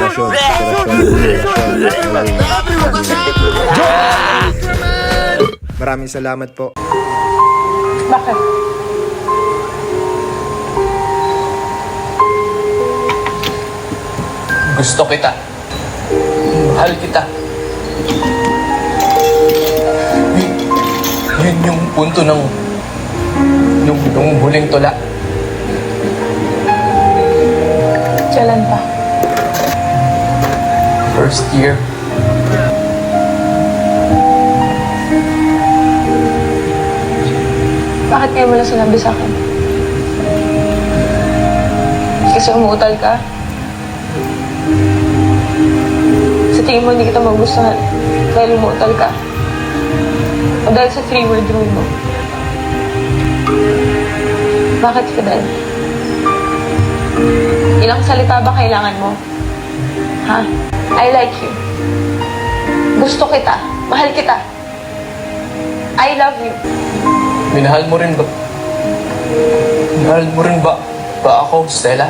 Operasyon. Maraming salamat po. Bakit? Gusto kita. Mahal kita. Yun yung punto ng nung huling tula. Kailan pa? First year. Bakit ngayon mo lang sinabi sa akin? Kasi umuutal ka? Sa tingin mo hindi kita magustuhan dahil umuutal ka? O dahil sa 3-word rule mo? Bakit, Fidel? Ilang salita ba kailangan mo? Ha? I like you. Gusto kita. Mahal kita. I love you. Minahal mo rin ba? Minahal mo rin ba ako, Stella?